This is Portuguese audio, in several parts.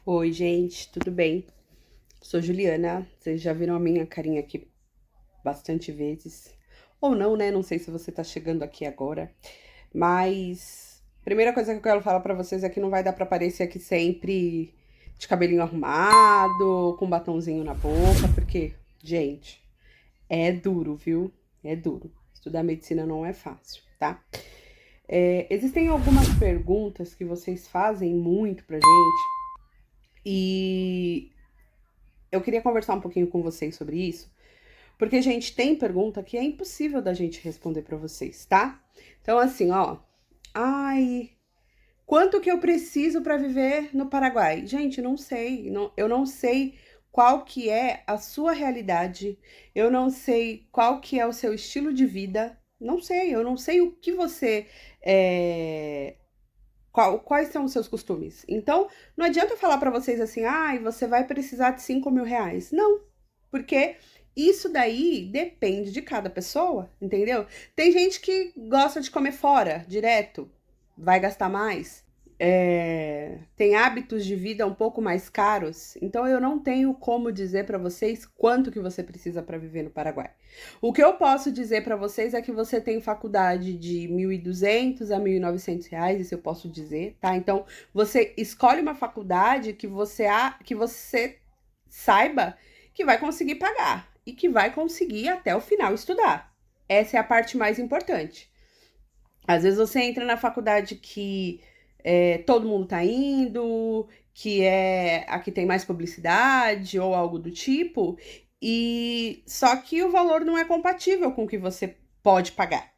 Oi, gente, tudo bem? Sou Juliana, vocês já viram a minha carinha aqui bastante vezes. Ou não, né? Não sei se você tá chegando aqui agora. Mas, primeira coisa que eu quero falar pra vocês é que não vai dar pra aparecer aqui sempre de cabelinho arrumado, com batonzinho na boca, porque, gente, é duro, viu? É duro. Estudar medicina não é fácil, tá? Existem algumas perguntas que vocês fazem muito pra gente e eu queria conversar um pouquinho com vocês sobre isso, porque, gente, tem pergunta que é impossível da gente responder pra vocês, tá? Então, assim, ó. Ai, quanto que eu preciso pra viver no Paraguai? Gente, não sei. Eu não sei qual que é a sua realidade. Eu não sei qual que é o seu estilo de vida. Não sei. Eu não sei o que você quais são os seus costumes? Então, não adianta eu falar pra vocês assim, ai, você vai precisar de R$ 5.000. Não, porque isso daí depende de cada pessoa, entendeu? Tem gente que gosta de comer fora, direto, vai gastar mais. Tem hábitos de vida um pouco mais caros, então eu não tenho como dizer pra vocês quanto que você precisa para viver no Paraguai. O que eu posso dizer pra vocês é que você tem faculdade de 1.200 a R$ 1.900, isso eu posso dizer, tá? Então, você escolhe uma faculdade que você saiba que vai conseguir pagar e que vai conseguir até o final estudar. Essa é a parte mais importante. Às vezes você entra na faculdade que todo mundo tá indo, que é a que tem mais publicidade ou algo do tipo, e só que o valor não é compatível com o que você pode pagar.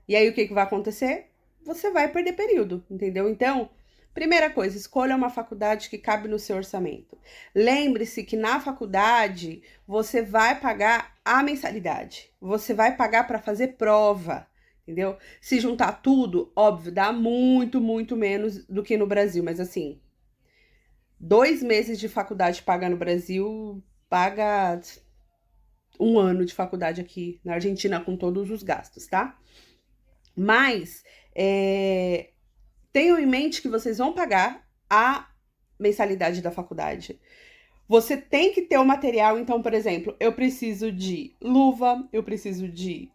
E aí o que que vai acontecer? Você vai perder período, entendeu? Então, primeira coisa, escolha uma faculdade que cabe no seu orçamento. Lembre-se que na faculdade você vai pagar a mensalidade. Você vai pagar para fazer prova, entendeu? Se juntar tudo, óbvio, dá muito, muito menos do que no Brasil. Mas assim, 2 meses de faculdade paga no Brasil, paga um ano de faculdade aqui na Argentina com todos os gastos, tá? Mas tenham em mente que vocês vão pagar a mensalidade da faculdade. Você tem que ter o material, então, por exemplo, eu preciso de luva, eu preciso de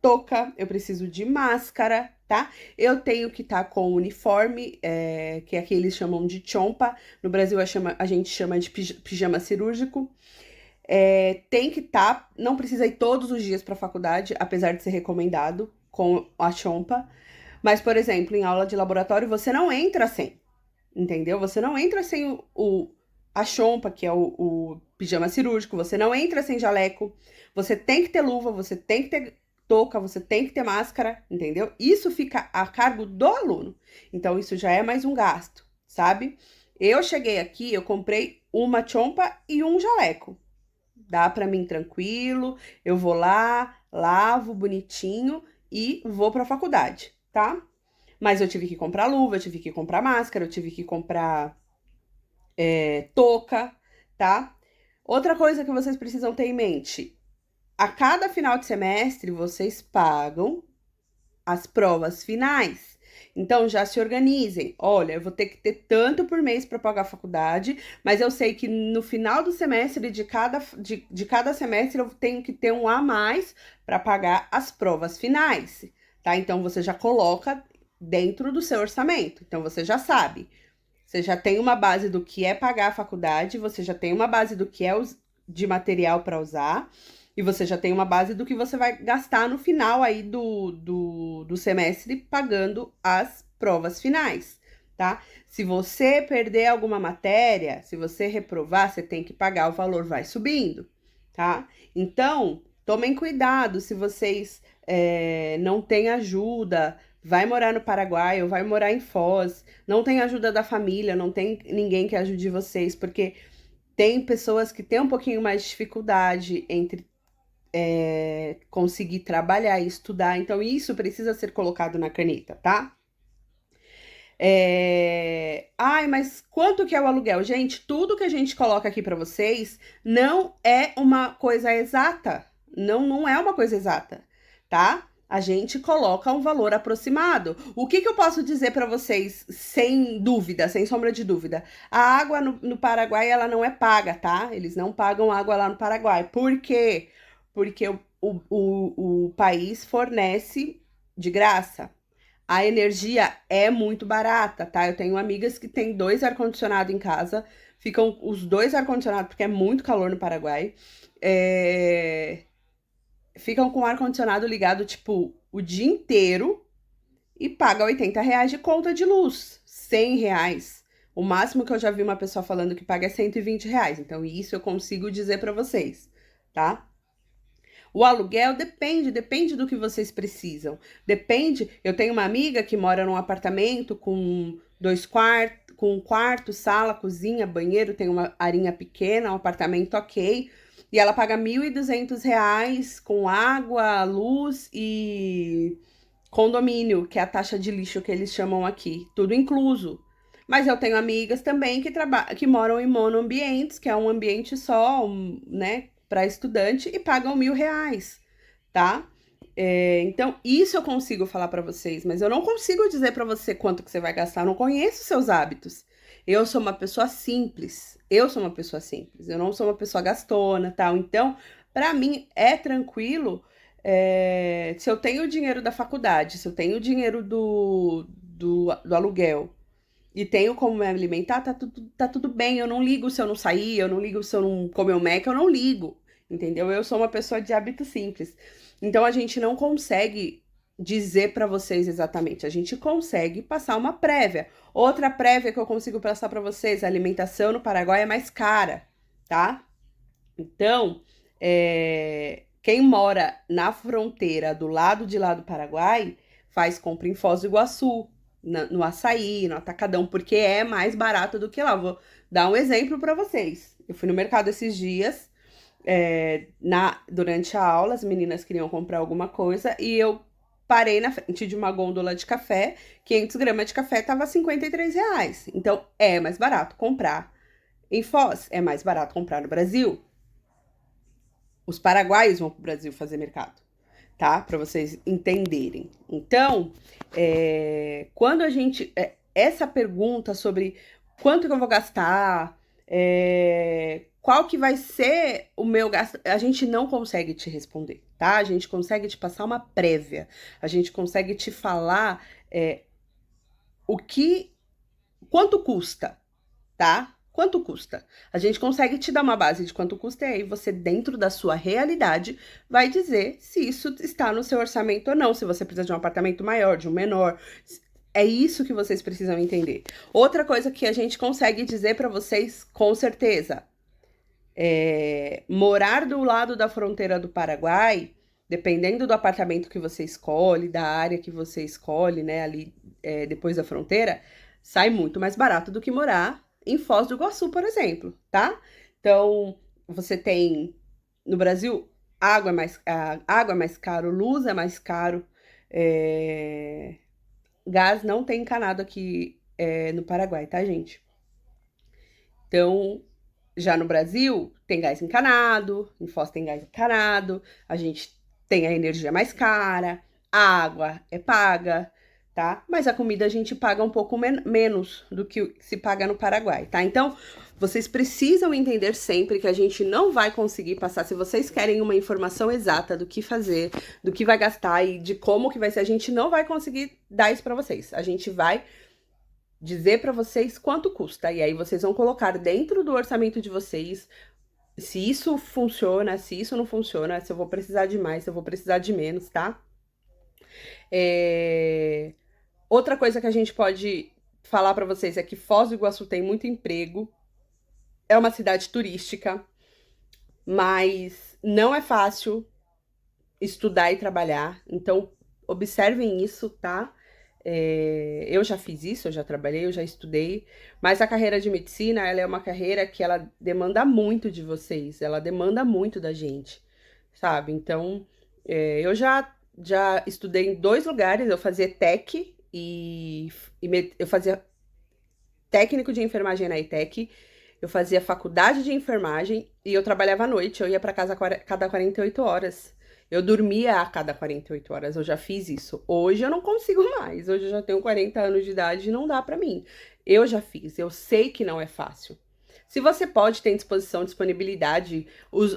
touca, eu preciso de máscara, tá? Eu tenho que estar com o uniforme, que aqui eles chamam de chompa. No Brasil a gente chama de pijama cirúrgico. Tem que estar, não precisa ir todos os dias para a faculdade, apesar de ser recomendado com a chompa. Mas, por exemplo, em aula de laboratório, você não entra sem, entendeu? Você não entra sem a chompa, que é o pijama cirúrgico, você não entra sem jaleco, você tem que ter luva, você tem que ter touca, você tem que ter máscara, entendeu? Isso fica a cargo do aluno. Então, isso já é mais um gasto, sabe? Eu cheguei aqui, eu comprei uma chompa e um jaleco. Dá pra mim tranquilo, eu vou lá, lavo bonitinho e vou pra faculdade, tá? Mas eu tive que comprar luva, eu tive que comprar máscara, eu tive que comprar touca, tá? Outra coisa que vocês precisam ter em mente: a cada final de semestre vocês pagam as provas finais. Então já se organizem. Olha, eu vou ter que ter tanto por mês para pagar a faculdade, mas eu sei que no final do semestre de cada semestre eu tenho que ter um a mais para pagar as provas finais, tá? Então você já coloca dentro do seu orçamento. Então você já sabe. Você já tem uma base do que é pagar a faculdade, você já tem uma base do que é de material para usar, e você já tem uma base do que você vai gastar no final aí do semestre pagando as provas finais, tá? Se você perder alguma matéria, se você reprovar, você tem que pagar, o valor vai subindo, tá? Então, tomem cuidado se vocês não têm ajuda, vai morar no Paraguai ou vai morar em Foz, não tem ajuda da família, não tem ninguém que ajude vocês, porque tem pessoas que têm um pouquinho mais de dificuldade entre conseguir trabalhar e estudar, então isso precisa ser colocado na caneta, tá? Ai, mas quanto que é o aluguel? Gente, tudo que a gente coloca aqui pra vocês não é uma coisa exata. Não, não é uma coisa exata, tá? A gente coloca um valor aproximado. O que eu posso dizer para vocês sem dúvida, sem sombra de dúvida? A água no Paraguai, ela não é paga, tá? Eles não pagam água lá no Paraguai. Por quê? Porque o país fornece de graça. A energia é muito barata, tá? Eu tenho amigas que têm 2 ar-condicionado em casa, ficam os 2 ar-condicionado, porque é muito calor no Paraguai. Ficam com o ar-condicionado ligado, tipo, o dia inteiro e paga R$ 80 de conta de luz. R$ 100. O máximo que eu já vi uma pessoa falando que paga é R$ 120. Então, isso eu consigo dizer pra vocês, tá? O aluguel depende do que vocês precisam. Depende. Eu tenho uma amiga que mora num apartamento com 2 quartos, com um quarto, sala, cozinha, banheiro, tem uma arinha pequena, um apartamento ok. E ela paga R$ 1.200 com água, luz e condomínio, que é a taxa de lixo que eles chamam aqui, tudo incluso. Mas eu tenho amigas também que moram em monoambientes, que é um ambiente só, né, para estudante, e pagam R$ 1.000, tá? Então, isso eu consigo falar para vocês, mas eu não consigo dizer para você quanto que você vai gastar, eu não conheço seus hábitos. Eu sou uma pessoa simples, eu não sou uma pessoa gastona, tal. Então, para mim é tranquilo, se eu tenho o dinheiro da faculdade, se eu tenho o dinheiro do aluguel e tenho como me alimentar, tá tudo bem. Eu não ligo se eu não sair, eu não ligo se eu não comer o Mac, eu não ligo, entendeu? Eu sou uma pessoa de hábito simples. Então a gente não consegue dizer pra vocês exatamente, a gente consegue passar uma prévia. Outra prévia que eu consigo passar pra vocês, a alimentação no Paraguai é mais cara, tá? Então, quem mora na fronteira do lado de lá do Paraguai faz compra em Foz do Iguaçu, no açaí, no atacadão, porque é mais barato do que lá. Vou dar um exemplo para vocês. Eu fui no mercado esses dias, durante a aula, as meninas queriam comprar alguma coisa e eu parei na frente de uma gôndola de café, 500 gramas de café tava R$ 53. Então, é mais barato comprar em Foz, é mais barato comprar no Brasil. Os paraguaios vão para o Brasil fazer mercado, tá? Para vocês entenderem. Então, quando a gente. Essa pergunta sobre quanto que eu vou gastar, qual que vai ser o meu gasto, a gente não consegue te responder, tá? A gente consegue te passar uma prévia, a gente consegue te falar quanto custa, tá? Quanto custa? A gente consegue te dar uma base de quanto custa e aí você, dentro da sua realidade, vai dizer se isso está no seu orçamento ou não, se você precisa de um apartamento maior, de um menor. É isso que vocês precisam entender. Outra coisa que a gente consegue dizer para vocês com certeza, morar do lado da fronteira do Paraguai, dependendo do apartamento que você escolhe, da área que você escolhe, né, ali depois da fronteira, sai muito mais barato do que morar em Foz do Iguaçu, por exemplo, tá? Então, você tem no Brasil água é mais caro, luz é mais caro, gás não tem encanado aqui no Paraguai, tá, gente? Então, já no Brasil, tem gás encanado, em Foz tem gás encanado, a gente tem a energia mais cara, a água é paga, tá? Mas a comida a gente paga um pouco menos do que se paga no Paraguai, tá? Então, vocês precisam entender sempre que a gente não vai conseguir passar, se vocês querem uma informação exata do que fazer, do que vai gastar e de como que vai ser, a gente não vai conseguir dar isso pra vocês. A gente vai dizer para vocês quanto custa, e aí vocês vão colocar dentro do orçamento de vocês se isso funciona, se isso não funciona, se eu vou precisar de mais, se eu vou precisar de menos, tá? Outra coisa que a gente pode falar para vocês é que Foz do Iguaçu tem muito emprego, é uma cidade turística, mas não é fácil estudar e trabalhar, então observem isso, tá? Eu já fiz isso, eu já trabalhei, eu já estudei, mas a carreira de medicina, ela é uma carreira que ela demanda muito de vocês, ela demanda muito da gente, sabe? Então, eu já estudei em 2 lugares, eu fazia TEC eu fazia técnico de enfermagem na ETEC, eu fazia faculdade de enfermagem e eu trabalhava à noite, eu ia para casa cada 48 horas. Eu dormia a cada 48 horas, eu já fiz isso. Hoje eu não consigo mais. Hoje eu já tenho 40 anos de idade e não dá pra mim. Eu já fiz, eu sei que não é fácil. Se você pode, tem disposição, disponibilidade,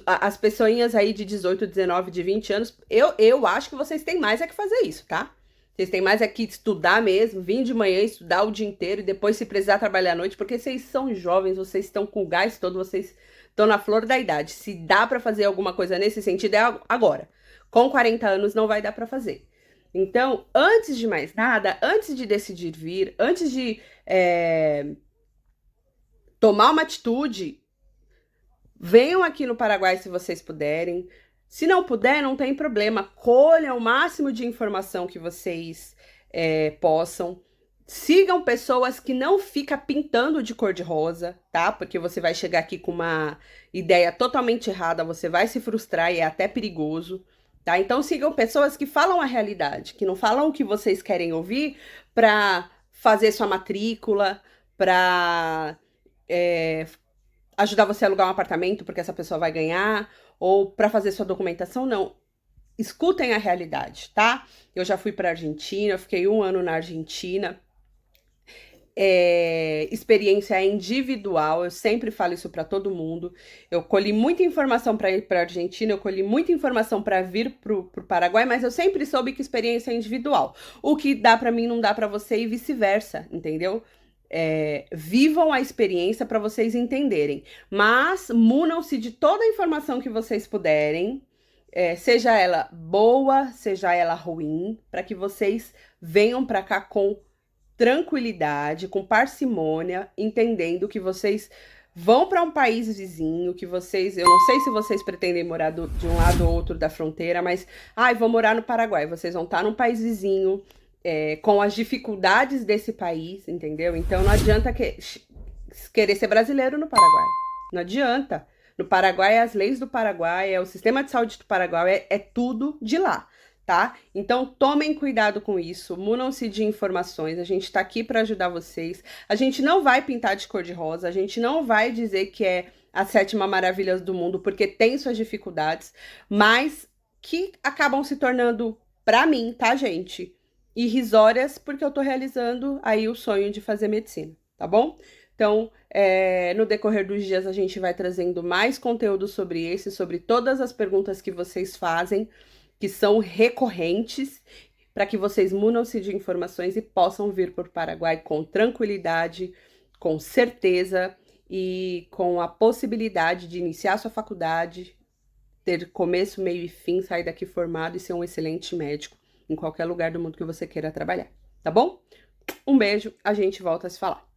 as pessoinhas aí de 18, 19, de 20 anos, eu acho que vocês têm mais é que fazer isso, tá? Vocês têm mais é que estudar mesmo, vir de manhã, estudar o dia inteiro e depois se precisar trabalhar à noite, porque vocês são jovens, vocês estão com o gás todo, vocês estão na flor da idade. Se dá pra fazer alguma coisa nesse sentido, é agora. Com 40 anos não vai dar pra fazer. Então, antes de mais nada, antes de decidir vir, antes de tomar uma atitude, venham aqui no Paraguai se vocês puderem. Se não puder, não tem problema. Colham o máximo de informação que vocês possam. Sigam pessoas que não ficam pintando de cor de rosa, tá? Porque você vai chegar aqui com uma ideia totalmente errada, você vai se frustrar e é até perigoso, tá? Então sigam pessoas que falam a realidade, que não falam o que vocês querem ouvir para fazer sua matrícula, para ajudar você a alugar um apartamento porque essa pessoa vai ganhar, ou para fazer sua documentação, não. Escutem a realidade, tá? Eu já fui para Argentina, eu fiquei 1 ano na Argentina. Experiência individual, eu sempre falo isso para todo mundo. Eu colhi muita informação para ir para Argentina, eu colhi muita informação para vir pro Paraguai, mas eu sempre soube que experiência é individual. O que dá para mim não dá para você e vice-versa, entendeu? Vivam a experiência para vocês entenderem, mas munam-se de toda a informação que vocês puderem, seja ela boa, seja ela ruim, para que vocês venham para cá com tranquilidade, com parcimônia, entendendo que vocês vão para um país vizinho, que vocês, eu não sei se vocês pretendem morar de um lado ou outro da fronteira, mas, vou morar no Paraguai, vocês vão estar num país vizinho, com as dificuldades desse país, entendeu? Então não adianta querer ser brasileiro no Paraguai, não adianta. No Paraguai, as leis do Paraguai, o sistema de saúde do Paraguai, é tudo de lá. Tá? Então, tomem cuidado com isso, munam-se de informações, a gente tá aqui para ajudar vocês. A gente não vai pintar de cor de rosa, a gente não vai dizer que é a 7ª maravilha do mundo, porque tem suas dificuldades, mas que acabam se tornando, para mim, tá, gente, irrisórias, porque eu tô realizando aí o sonho de fazer medicina, tá bom? Então, no decorrer dos dias, a gente vai trazendo mais conteúdo sobre esse, sobre todas as perguntas que vocês fazem, que são recorrentes, para que vocês munam-se de informações e possam vir para o Paraguai com tranquilidade, com certeza e com a possibilidade de iniciar sua faculdade, ter começo, meio e fim, sair daqui formado e ser um excelente médico em qualquer lugar do mundo que você queira trabalhar, tá bom? Um beijo, a gente volta a se falar.